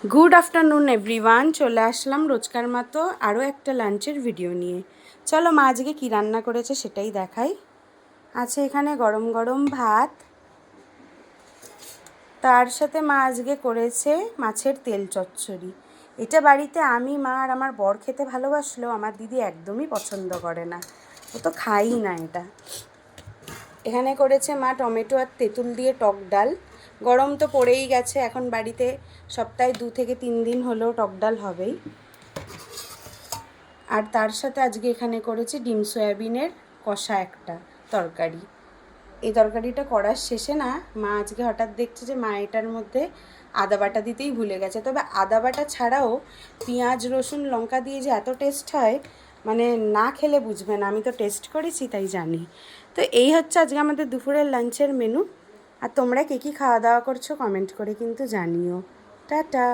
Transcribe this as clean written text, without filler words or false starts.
Good afternoon everyone, চলে আসলাম রোজকার মতো আরও একটা লাঞ্চের ভিডিও নিয়ে। চলো মা আজকে কী রান্না করেছে সেটাই দেখাই। আছে এখানে গরম গরম ভাত, তার সাথে মা আজকে করেছে মাছের তেল চচ্চড়ি। এটা বাড়িতে আমি, মা আর আমার বর খেতে ভালোবাসলেও আমার দিদি একদমই পছন্দ করে না, ও তো খাই না এটা। এখানে করেছে মা টমেটো আর তেঁতুল দিয়ে টক ডাল। গরম তো পড়েই গেছে, এখন বাড়িতে সপ্তাহে 2 থেকে 3 দিন হলেও টক ডাল হবেই। আর তার সাথে আজকে এখানে করেছি ডিম সয়াবিনের কষা একটা তরকারি। এই তরকারিটা করার শেষে না মা আজকে হঠাৎ দেখছে যে মা এটার মধ্যে আদা বাটা দিতেই ভুলে গেছে। তবে আদা বাটা ছাড়াও পেঁয়াজ রসুন লঙ্কা দিয়ে যে এত টেস্ট হয়, মানে না খেলে বুঝবে না। আমি তো টেস্ট করেছি তাই জানি। তো এই হচ্ছে আজকে আমাদের দুপুরের লাঞ্চের মেনু। আর তোমরা কে কী খাওয়া দাওয়া করছো কমেন্ট করে কিন্তু জানিও। টাটা।